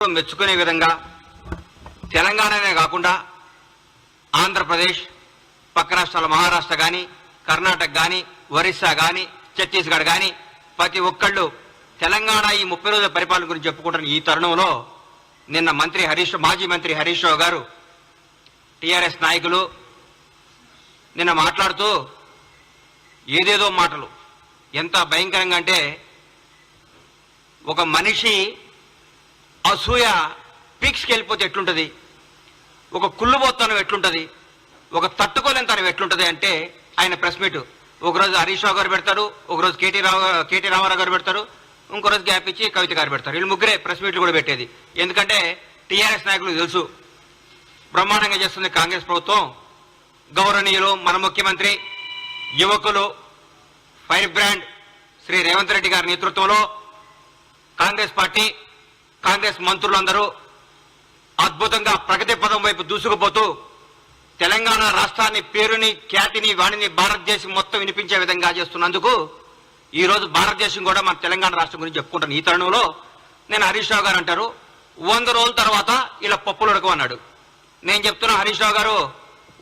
మెచ్చుకునే విధంగా తెలంగాణనే కాకుండా ఆంధ్రప్రదేశ్, పక్క రాష్ట్రాల మహారాష్ట్ర కానీ, కర్ణాటక కానీ, ఒరిస్సా కానీ, ఛత్తీస్గఢ్ కానీ ప్రతి ఒక్కళ్ళు తెలంగాణ ఈ 30 రోజుల పరిపాలన గురించి చెప్పుకుంటున్న ఈ తరుణంలో నిన్న మాజీ మంత్రి హరీష్ రావు గారు టీఆర్ఎస్ నాయకులు నిన్న మాట్లాడుతూ ఏదేదో మాటలు ఎంత భయంకరంగా అంటే ఒక మనిషి అసూయ పీక్స్కి వెళ్ళిపోతే ఎట్లుంటుంది, ఒక కుళ్ళుబోత్తనం ఎట్లుంటుంది, ఒక తట్టుకోలేనితనం ఎట్లుంటుంది అంటే ఆయన ప్రెస్ మీట్ ఒకరోజు హరీష్ రావు గారు పెడతారు, ఒకరోజు కేటీ రామారావు గారు పెడతారు, ఇంకో రోజు గ్యాప్ ఇచ్చి కవిత గారు పెడతారు. వీళ్ళు ముగ్గురే ప్రెస్ మీట్లు కూడా పెట్టేది. ఎందుకంటే టీఆర్ఎస్ నాయకులకు తెలుసు బ్రహ్మాండంగా చేస్తుంది కాంగ్రెస్ ప్రభుత్వం. గౌరవనీయులు మన ముఖ్యమంత్రి, యువకులు, ఫైర్ బ్రాండ్ శ్రీ రేవంత్ రెడ్డి గారి నేతృత్వంలో కాంగ్రెస్ పార్టీ, కాంగ్రెస్ మంత్రులందరూ అద్భుతంగా ప్రగతి పదం వైపు దూసుకుపోతూ తెలంగాణ రాష్ట్రాన్ని పేరుని, ఖ్యాతిని, వాణిని భారతదేశం మొత్తం వినిపించే విధంగా చేస్తున్నందుకు ఈరోజు భారతదేశం కూడా మన తెలంగాణ రాష్ట్రం గురించి చెప్పుకుంటాను. ఈ తరుణంలో నేను హరీష్ రావు గారు అంటారు 100 రోజుల తర్వాత ఇలా పప్పులు ఉడకవు అన్నాడు. నేను చెప్తున్నా హరీష్ రావు గారు,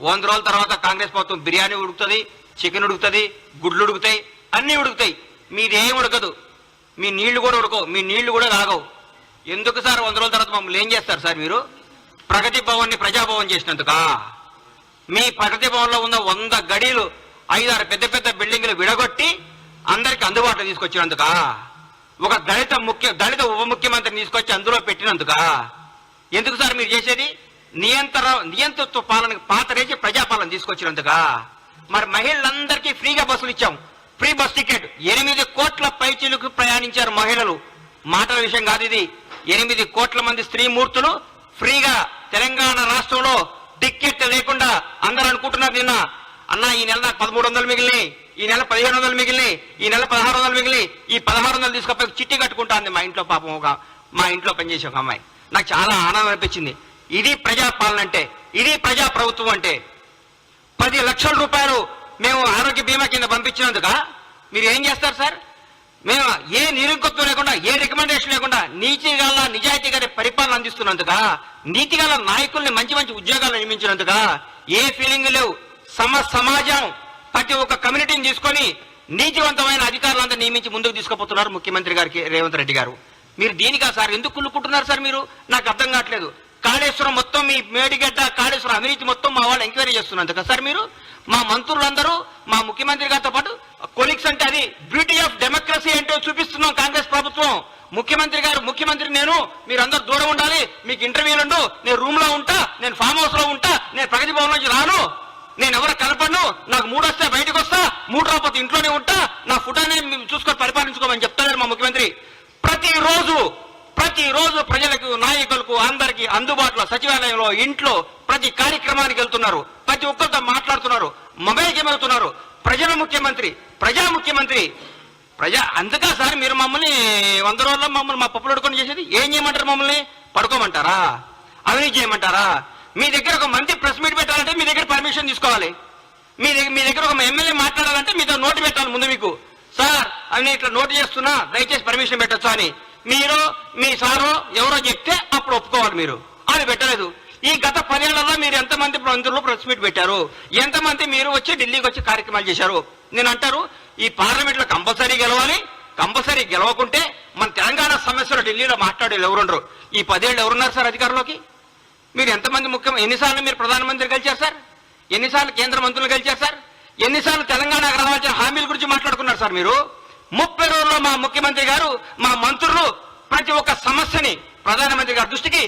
100 రోజుల తర్వాత కాంగ్రెస్ ప్రభుత్వం బిర్యానీ ఉడుకుతుంది, చికెన్ ఉడుకుతుంది, గుడ్లు ఉడుకుతాయి, అన్నీ ఉడుకుతాయి. మీదేం ఉడకదు, మీ నీళ్లు కూడా ఉడకవు, మీ నీళ్లు కూడా తాగవు. ఎందుకు సార్ 100 రోజుల తర్వాత మమ్మల్ని ఏం చేస్తారు సార్? మీరు ప్రగతి భవన్ని ప్రజాభవన్ చేసినందుక, మీ ప్రగతి భవన్లో ఉన్న 100 గడీలు 5-6 పెద్ద పెద్ద బిల్డింగ్లు విడగొట్టి అందరికి అందుబాటులో తీసుకొచ్చినందుక, ఒక దళిత ఉప ముఖ్యమంత్రిని తీసుకొచ్చి అందులో పెట్టినందుక, ఎందుకు సార్ మీరు చేసేది? నియంతృత్వ పాలన పాతరేసి ప్రజాపాలన తీసుకొచ్చినందుక. మరి మహిళలందరికీ ఫ్రీగా బస్సులు ఇచ్చాం, ఫ్రీ బస్ టికెట్. 8 కోట్ల పైచీలకు ప్రయాణించారు మహిళలు. మాటల విషయం కాదు ఇది. 8 కోట్ల మంది స్త్రీమూర్తులు ఫ్రీగా తెలంగాణ రాష్ట్రంలో టికెట్ లేకుండా. అందరూ అనుకుంటున్నారు నిన్న, అన్న ఈ నెల నాకు 1300 మిగిలినాయి, ఈ నెల 1500 మిగిలినాయి, ఈ నెల 1600 మిగిలినాయి, ఈ 1600 తీసుకపోయి చిట్టి కట్టుకుంటాంది మా ఇంట్లో. పాపం మా ఇంట్లో పనిచేసే ఒక అమ్మాయి. నాకు చాలా ఆనందం అనిపించింది. ఇది ప్రజాపాలన అంటే, ఇది ప్రజా ప్రభుత్వం అంటే. 10 లక్షల రూపాయలు మేము ఆరోగ్య బీమా కింద పంపించినందుక మీరు ఏం చేస్తారు సార్? మేము ఏ నిరుంకత్వం లేకుండా, ఏ రికమెండేషన్ లేకుండా నీతిగల నిజాయితీ గారి పరిపాలన అందిస్తున్నందుక, నీతిగల నాయకుల్ని మంచి మంచి ఉద్యోగాలు నియమించినందుక ఏ ఫీలింగ్ లేవు. సమాజం ప్రతి ఒక్క కమ్యూనిటీని తీసుకొని నీతివంతమైన అధికారులందరూ నియమించి ముందుకు తీసుకుపోతున్నారు ముఖ్యమంత్రి గారికి రేవంత్ రెడ్డి గారు. మీరు దీనికా సార్ ఎందుకు కుళ్ళుకుంటున్నారు సార్? మీరు నాకు అర్థం కావట్లేదు. కాళేశ్వరం మొత్తం, మీ మేడిగడ్డ కాళేశ్వరం అవినీతి మొత్తం మా వాళ్ళు ఎంక్వైరీ చేస్తున్నందుక సార్ మీరు, మా మంత్రులందరూ, మా ముఖ్యమంత్రి గారితో పాటు కొలీగ్స్ అంటే అది బ్యూటీ ఆఫ్ డెమోక్రసీ అంటే చూపిస్తున్నాం కాంగ్రెస్ ప్రభుత్వం. ముఖ్యమంత్రి నేను, మీరందరూ దూరం ఉండాలి, మీకు ఇంటర్వ్యూలు ఉండు, నేను రూమ్ లో ఉంటా, నేను ఫామ్ హౌస్ లో ఉంటా, నేను ప్రగతి భవన్ నుంచి రాను, నేను ఎవరు కలపను, నాకు 3 వస్తే బయటకు వస్తా, 3 రాకపోతే ఇంట్లోనే ఉంటా, నా ఫుటానే చూసుకొని పరిపాలించుకోమని చెప్తారు మా ముఖ్యమంత్రి. ప్రతిరోజు ప్రజలకు, నాయకులకు, అందరికీ అందుబాటులో సచివాలయంలో, ఇంట్లో ప్రతి కార్యక్రమానికి వెళ్తున్నారు, ప్రతి ఒక్కరితో మాట్లాడుతున్నారు, మొబైల్ గేమ్ అవుతున్నారు. ప్రజా ముఖ్యమంత్రి అందుకా సార్ మీరు మమ్మల్ని 100 రోజుల్లో మమ్మల్ని మా పప్పులు అడుకొని చేసేది? ఏం చేయమంటారు? మమ్మల్ని పడుకోమంటారా? అవినీతి చేయమంటారా? మీ దగ్గర ఒక మంత్రి ప్రెస్ మీట్ పెట్టాలంటే మీ దగ్గర పర్మిషన్ తీసుకోవాలి. మీ దగ్గర ఒక ఎమ్మెల్యే మాట్లాడాలంటే మీతో నోటు పెట్టాలి ముందు. మీకు సార్ అని ఇట్లా నోటు చేస్తున్నా, దయచేసి పర్మిషన్ పెట్టొచ్చా అని మీరు, మీ సారో ఎవరో చెప్తే అప్పుడు ఒప్పుకోవాలి. మీరు అది పెట్టలేదు. ఈ గత 10 ఏళ్లలో మీరు ఎంతమంది మంత్రులు ప్రెస్ మీట్ పెట్టారు? ఎంతమంది మీరు వచ్చి ఢిల్లీకి వచ్చి కార్యక్రమాలు చేశారు? నేను అంటారు ఈ పార్లమెంట్లో కంపల్సరీ గెలవాలి. కంపల్సరీ గెలవకుంటే మన తెలంగాణ సమస్యలు ఢిల్లీలో మాట్లాడేది ఎవరుండరు. ఈ 10 ఏళ్ళు ఎవరున్నారు సార్ అధికారంలోకి? మీరు ఎంతమంది ఎన్నిసార్లు మీరు ప్రధానమంత్రి గెలిచారు సార్? ఎన్నిసార్లు కేంద్ర మంత్రులు గెలిచారు సార్? ఎన్నిసార్లు తెలంగాణకు రావాల్సిన హామీల గురించి మాట్లాడుకున్నారు సార్ మీరు? 30 రోజుల్లో మా ముఖ్యమంత్రి గారు, మా మంత్రులు ప్రతి ఒక్క సమస్యని ప్రధానమంత్రి గారి దృష్టికి,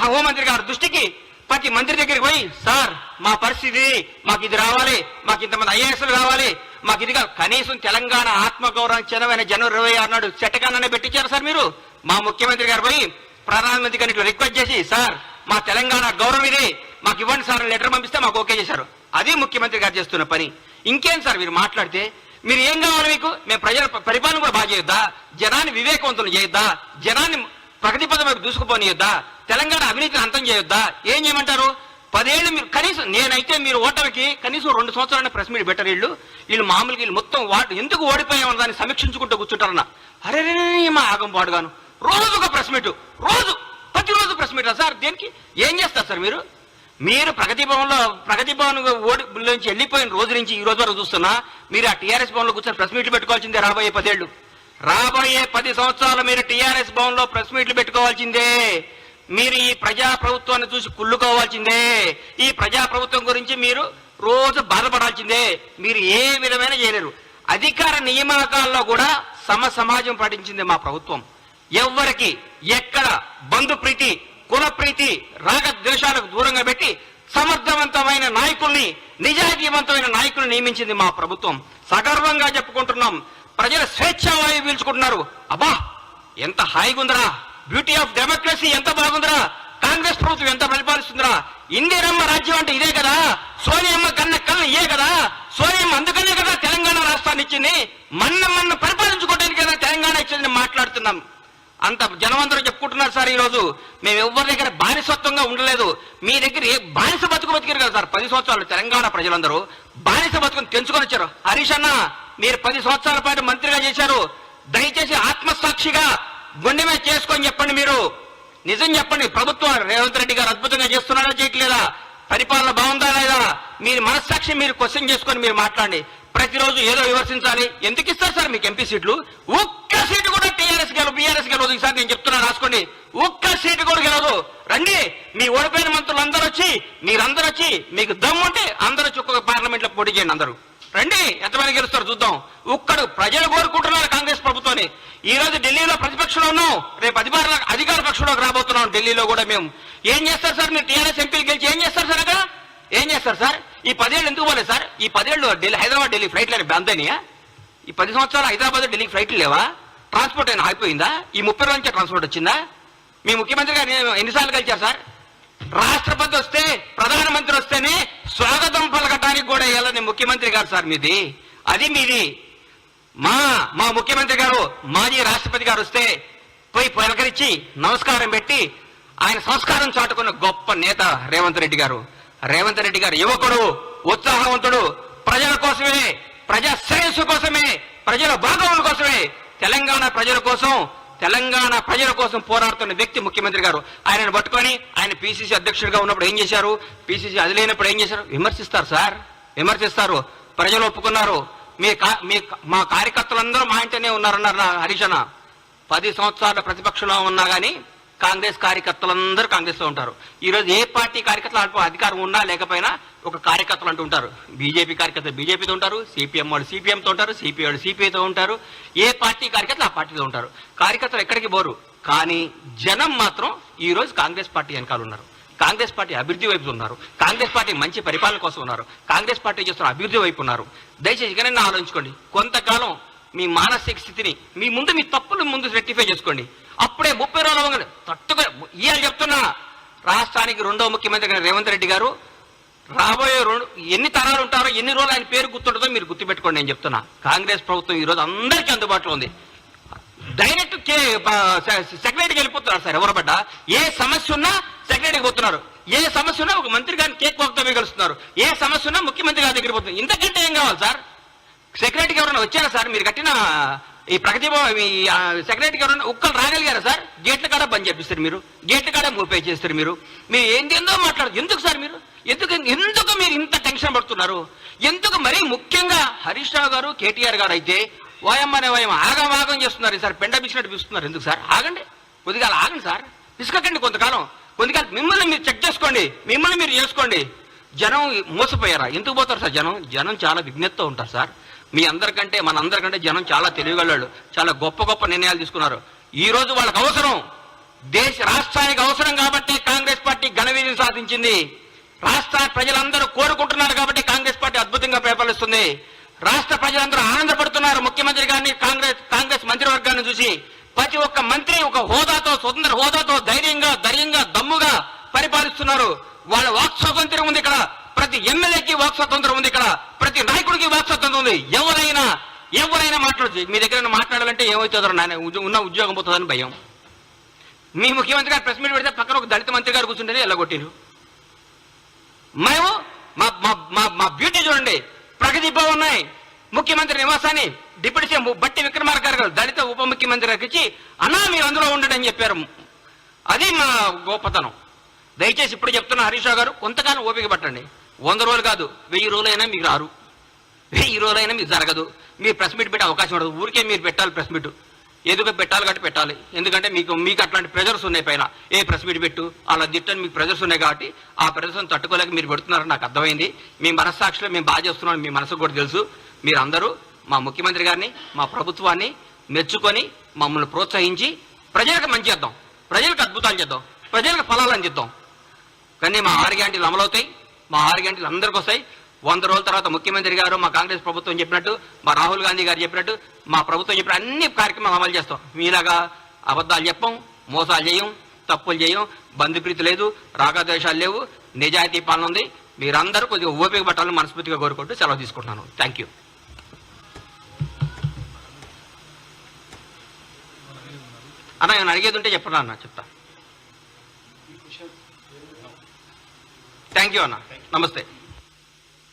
హోంమంత్రి గారి దృష్టికి, ప్రతి మంత్రి దగ్గరికి పోయి సార్ మా పరిస్థితి, మాకు ఇది రావాలి, మాకు ఇంతమంది ఐఏఎస్లు కావాలి, మాకు ఇది కనీసం తెలంగాణ ఆత్మగౌరవం చెందమైన జనవరి 26 నాడు చట్టకాన్ని పెట్టించారు సార్ మీరు. మా ముఖ్యమంత్రి గారు పోయి ప్రధానమంత్రి గారిని రిక్వెస్ట్ చేసి సార్ మా తెలంగాణ గౌరవం ఇది, మాకు ఇవ్వండి సార్ లెటర్ పంపిస్తే మాకు ఓకే చేశారు. అది ముఖ్యమంత్రి గారు చేస్తున్న పని. ఇంకేం సార్ మీరు మాట్లాడితే? మీరు ఏం కావాలి మీకు? మేము ప్రజల పరిపాలన కూడా బాగా చేయొద్దా? జనాన్ని వివేకవంతులు చేయొద్దా? జనాన్ని ప్రగతి పదం వైపు దూసుకుపోనియొద్దా? తెలంగాణ అవినీతిని అంతం చేయొద్దా? ఏం చేయమంటారు? 10 ఏళ్ళు మీరు కనీసం, నేనైతే మీరు ఓటమికి కనీసం 2 సంవత్సరాల ప్రెస్ మీట్ పెట్టరు. వీళ్ళు మామూలుగా వీళ్ళు మొత్తం ఎందుకు ఓడిపోయామని దాన్ని సమీక్షించుకుంటూ కూర్చుంటారన్న. అరే మా ఆగం పాడుగాను రోజు ఒక ప్రెస్ మీట్, ప్రతి మీటా సార్? దేనికి ఏం చేస్తారు సార్ మీరు? మీరు ప్రగతి భవన్ నుంచి వెళ్ళిపోయిన రోజు నుంచి ఈ రోజు వరకు చూస్తున్నా మీరు ఆ టీఆర్ఎస్ భవన్లో కూర్చొని ప్రెస్ మీట్లు పెట్టుకోవాల్సిందే. రాబోయే 10 ఏళ్ళు, రాబోయే 10 సంవత్సరాలు మీరు టీఆర్ఎస్ భవన్లో ప్రెస్ మీట్లు పెట్టుకోవాల్సిందే. మీరు ఈ ప్రజా ప్రభుత్వాన్ని చూసి కుళ్ళుకోవాల్సిందే. ఈ ప్రజా ప్రభుత్వం గురించి మీరు రోజు బాధపడాల్సిందే. మీరు ఏ విధమైన చేయలేరు. అధికార నియామకాల్లో కూడా సమాజం పాటించింది మా ప్రభుత్వం. ఎవ్వరికి ఎక్కడ బంధు ప్రీతి, కుల ప్రీతి, రాగ ద్వేషాలకు దూరంగా పెట్టి సమర్థవంతమైన నాయకుల్ని, నిజాయితీవంతమైన నాయకుల్ని నియమించింది మా ప్రభుత్వం. సగర్వంగా చెప్పుకుంటున్నాం. ప్రజల స్వేచ్ఛావాయువు పీల్చుకుంటున్నారు. అబ్బా ఎంత హాయిగా ఉందరా, బ్యూటీ ఆఫ్ డెమోక్రసీ ఎంత బాగుందిరా, కాంగ్రెస్ ప్రభుత్వం ఎంత పరిపాలిస్తుందిరా, ఇందిరమ్మ రాజ్యం అంటే ఇదే కదా, సోనియమ్మ కన్న కళ్ళు ఇదే కదా, సోనియమ్మ అందుకనే కదా తెలంగాణ రాష్ట్రాన్ని ఇచ్చింది, మన్న పరిపాలించుకోవడానికి కదా తెలంగాణ ఇచ్చింది మాట్లాడుతున్నాం. అంత జనమందరూ చెప్పుకుంటున్నారు సార్. ఈరోజు మేము ఎవరి దగ్గర బానిసత్వంగా ఉండలేదు. మీ దగ్గర ఏ బానిస బతుకారు కదా సార్. 10 సంవత్సరాలు తెలంగాణ ప్రజలందరూ బానిస బతుకుని తెంచుకొని వచ్చారు. హరీష్ అన్న మీరు 10 సంవత్సరాల పాటు మంత్రిగా చేశారు. దయచేసి ఆత్మసాక్షిగా గుండె మీద చేసుకొని చెప్పండి. మీరు నిజం చెప్పండి. ప్రభుత్వం రేవంత్ రెడ్డి గారు అద్భుతంగా చేస్తున్నారా చేయట్లేదా, పరిపాలన బాగుందా లేదా, మీరు మనస్సాక్షి మీరు క్వశ్చన్ చేసుకొని మీరు మాట్లాడండి. ప్రతిరోజు ఏదో విమర్శించాలి. ఎందుకు ఇస్తారు సార్ మీకు ఎంపీ సీట్లు? ఒక్క సీటు కూడా టీఆర్ఎస్ గెలవు, బీఆర్ఎస్ గెలవదు. ఈసారి నేను చెప్తున్నా రాసుకోండి. ఒక్క సీటు కూడా గెలవదు. రండి, మీ ఓడిపోయిన మంత్రులు అందరూ వచ్చి, మీరందరూ వచ్చి, మీకు దమ్ముంటే అందరూ వచ్చి ఒక్కొక్క పార్లమెంట్ లో పోటీ చేయండి. అందరూ రండి, ఎంతమంది గెలుస్తారు చూద్దాం. ఒక్కడు ప్రజలు కోరుకుంటున్నారు కాంగ్రెస్ ప్రభుత్వాన్ని. ఈ రోజు ఢిల్లీలో ప్రతిపక్షంలో ఉన్నాం, రేపు అధికార పక్షంలోకి రాబోతున్నాం. ఢిల్లీలో కూడా మేము ఏం చేస్తారు సార్? మీరు టీఆర్ఎస్ ఎంపీలు గెలిచి ఏం చేస్తారు సార్? అక్కడ ఏం చేస్తారు సార్? ఈ 10 ఏళ్ళు ఎందుకు పోలేదు సార్? ఈ 10 ఏళ్ళు హైదరాబాద్ ఢిల్లీ ఫ్లైట్లు బంద్ అయినాయా? ఈ 10 సంవత్సరాలు హైదరాబాద్ ఢిల్లీకి ఫ్లైట్లు లేవా? ట్రాన్స్పోర్ట్ అయినా ఆగిపోయిందా? ఈ 30 రోజుల నుంచి ట్రాన్స్పోర్ట్ వచ్చిందా? మీ ముఖ్యమంత్రి గారు ఎన్నిసార్లు కలిచారు సార్? రాష్ట్రపతి వస్తే, ప్రధానమంత్రి వస్తేనే స్వాగతం పలకటానికి కూడా వెళ్ళని ముఖ్యమంత్రి గారు సార్ మీది. అది మీది. మా ముఖ్యమంత్రి గారు, మాజీ రాష్ట్రపతి గారు వస్తే పోయి పలకరించి నమస్కారం పెట్టి ఆయన సంస్కారం చాటుకున్న గొప్ప నేత రేవంత్ రెడ్డి గారు. రేవంత్ రెడ్డి గారు యువకుడు, ఉత్సాహవంతుడు, ప్రజల కోసమే, ప్రజా శ్రేయస్సు కోసమే, ప్రజల భాగముల కోసమే, తెలంగాణ ప్రజల కోసం పోరాడుతున్న వ్యక్తి ముఖ్యమంత్రి గారు. ఆయనను పట్టుకొని ఆయన పిసిసి అధ్యక్షుడిగా ఉన్నప్పుడు ఏం చేశారు, పిసిసి అది లేనప్పుడు ఏం చేశారు? విమర్శిస్తారు సార్, విమర్శిస్తారు. ప్రజలు ఒప్పుకున్నారు. మా కార్యకర్తలందరూ మా ఇంటనే ఉన్నారన్నారు హరీష్ అన్న. 10 సంవత్సరాల ప్రతిపక్షంలో ఉన్నా కానీ కాంగ్రెస్ కార్యకర్తలందరూ కాంగ్రెస్ లో ఉంటారు. ఈ రోజు ఏ పార్టీ కార్యకర్తలు అధికారం ఉన్నా లేకపోయినా ఒక కార్యకర్తలు అంటూ ఉంటారు. బీజేపీ కార్యకర్తలు బీజేపీతో ఉంటారు, సిపిఎం వాళ్ళు సిపిఎంతో ఉంటారు, సిపిఐ వాళ్ళు సిపిఐతో ఉంటారు. ఏ పార్టీ కార్యకర్తలు ఆ పార్టీతో ఉంటారు. కార్యకర్తలు ఎక్కడికి పోరు. కానీ జనం మాత్రం ఈ రోజు కాంగ్రెస్ పార్టీ వెనకాల ఉన్నారు. కాంగ్రెస్ పార్టీ అభివృద్ధి వైపు ఉన్నారు. కాంగ్రెస్ పార్టీ మంచి పరిపాలన కోసం ఉన్నారు. కాంగ్రెస్ పార్టీ చేస్తున్న అభివృద్ధి వైపు ఉన్నారు. దయచేసి ఇకనైనా ఆలోచించుకోండి. కొంతకాలం మీ మానసిక స్థితిని మీ తప్పులు ముందు రెక్టిఫై చేసుకోండి. అప్పుడే 30 రోజులు తట్టుగా ఇవాళ చెప్తున్నా, రాష్ట్రానికి 2వ ముఖ్యమంత్రి రేవంత్ రెడ్డి గారు రాబోయే ఎన్ని తరాలు ఉంటారో, ఎన్ని రోజులు ఆయన పేరు గుర్తుంటుందో మీరు గుర్తుపెట్టుకోండి. నేను చెప్తున్నా, కాంగ్రెస్ ప్రభుత్వం ఈ రోజు అందరికీ అందుబాటులో ఉంది. డైరెక్ట్ సెక్రటరీకి వెళ్ళిపోతున్నారు సార్. ఎవరు పడ్డా ఏ సమస్య ఉన్నా సెక్రటరీకి పోతున్నారు. ఏ సమస్య ఉన్నా ఒక మంత్రి గారిని కేక్ వాక్తో కలుస్తున్నారు. ఏ సమస్య ఉన్నా ముఖ్యమంత్రి గారి దగ్గర పోతున్నారు. ఇంతకంటే ఏం కావాలి సార్? సెక్రటరీకి ఎవరైనా వచ్చారా సార్? మీరు కట్టిన ఈ ప్రగతి సెక్రటరీకి ఎవరైనా ఒక్కరు రాగలిగారా సార్? గేట్ల కాడ బంద్ చేపిస్తారు మీరు, గేట్ల కాడ మూపే చేస్తారు మీరు. మీరు ఏందో మాట్లాడదు. ఎందుకు సార్ మీరు? ఎందుకు మీరు ఇంత టెన్షన్ పడుతున్నారు? ఎందుకు? మరీ ముఖ్యంగా హరీష్ రావు గారు, కేటీఆర్ గారు అయితే వాయమ్మనే వాయం ఆగం చేస్తున్నారు సార్. పెండ బిసినట్టు పిలుస్తున్నారు. ఎందుకు సార్? ఆగండి, కొద్దిగా ఆగండి సార్. పిసుకకండి కొంతకాలం. మిమ్మల్ని మీరు చెక్ చేసుకోండి, మిమ్మల్ని మీరు చేసుకోండి. జనం మోసపోయారా? ఎందుకు పోతారు సార్? జనం చాలా విజ్ఞతతో ఉంటారు సార్. మీ అందరికంటే మనందరికంటే జనం చాలా తెలివిగలవాళ్ళు. చాలా గొప్ప నిర్ణయాలు తీసుకున్నారు. ఈ రోజు వాళ్ళకి అవసరం, రాష్ట్రానికి అవసరం కాబట్టి కాంగ్రెస్ పార్టీ ఘన విజయం సాధించింది. రాష్ట్ర ప్రజలందరూ కోరుకుంటున్నారు కాబట్టి కాంగ్రెస్ పార్టీ అద్భుతంగా పరిపాలిస్తుంది. రాష్ట్ర ప్రజలందరూ ఆనందపడుతున్నారు ముఖ్యమంత్రి గారిని, కాంగ్రెస్ మంత్రివర్గాన్ని చూసి. ప్రతి ఒక్క మంత్రి ఒక హోదాతో, స్వతంత్ర హోదాతో ధైర్యంగా దమ్ముగా పరిపాలిస్తున్నారు. వాళ్ళ వాక్ స్వాతంత్రం ఉంది ఇక్కడ. ప్రతి ఎమ్మెల్యేకి వాక్ స్వాతంత్రం ఉంది ఇక్కడ. ప్రతి నాయకుడికి వాక్ స్వాతంత్రం ఉంది. ఎవరైనా మాట్లాడచ్చు. మీ దగ్గర మాట్లాడాలంటే ఏమవుతుందో నాయన, ఉన్న ఉద్యోగం పోతుందని భయం. మీ ముఖ్యమంత్రి గారు ప్రెస్ మీట్ పెడితే పక్కన ఒక దళిత మంత్రి గారు కూర్చుంటేనే ఎల్లగొట్టిరు. మేము మా బ్యూటీ చూడండి. ప్రగతి భవన్ ఉన్నాయి, ముఖ్యమంత్రి నివాసాన్ని డిప్యూటీ సీఎం బట్టి విక్రమార్క గారు దళిత ఉప ముఖ్యమంత్రి గారికి ఇచ్చి, అన్నా మీరు అందులో ఉండండి అని చెప్పారు. అది మా గొప్పతనం. దయచేసి ఇప్పుడు చెప్తున్న హరీష్ రావు గారు కొంతకాలం ఓపిక పట్టండి. 100 రోజులు కాదు, 1000 రోజులైనా మీకు రారు, 1000 రోజులైనా మీకు జరగదు. మీరు ప్రెస్ మీట్ పెట్టే అవకాశం ఉండదు. ఊరికే మీరు పెట్టాలి ప్రెస్ మీట్, ఏదో పెట్టాలి కాబట్టి పెట్టాలి. ఎందుకంటే మీకు అట్లాంటి ప్రెజర్స్ ఉన్నాయి పైన. ఏ ప్రెస్ మీట్ పెట్టు అలా దిట్టని మీకు ప్రెజర్స్ ఉన్నాయి కాబట్టి ఆ ప్రెజర్స్ని తట్టుకోలేక మీరు పెడుతున్నారని నాకు అర్థమైంది. మీ మనస్సాక్షిలో మేము బాగా చేస్తున్నాం, మీ మనసుకు కూడా తెలుసు. మీరు అందరూ మా ముఖ్యమంత్రి గారిని, మా ప్రభుత్వాన్ని మెచ్చుకొని మమ్మల్ని ప్రోత్సహించి ప్రజలకు మంచి చేద్దాం, ప్రజలకు అద్భుతాలు చేద్దాం, ప్రజలకు ఫలాలు అందిద్దాం. కానీ మా 6 గ్యారెంటీలు అమలవుతాయి, మా 6 గ్యారెంటీలు అందరికీ వస్తాయి. 100 రోజుల తర్వాత ముఖ్యమంత్రి గారు, మా కాంగ్రెస్ ప్రభుత్వం చెప్పినట్టు, మా రాహుల్ గాంధీ గారు చెప్పినట్టు, మా ప్రభుత్వం చెప్పిన అన్ని కార్యక్రమాలు అమలు చేస్తాం. మీలాగా అబద్ధాలు చెప్పం, మోసాలు చేయం, తప్పులు చేయం, బంధుప్రీతి లేదు, రాగద్వేషాలు లేవు, నిజాయితీ పాలన ఉంది. మీరందరూ కొద్దిగా ఓపిక పట్టాలని మనస్ఫూర్తిగా కోరుకుంటూ సెలవు తీసుకుంటున్నాను. Thank you. అన్న ఏమైనా అడిగేది ఉంటే చెప్పరా అన్న, చెప్తా. థ్యాంక్ యూ అన్న, నమస్తే.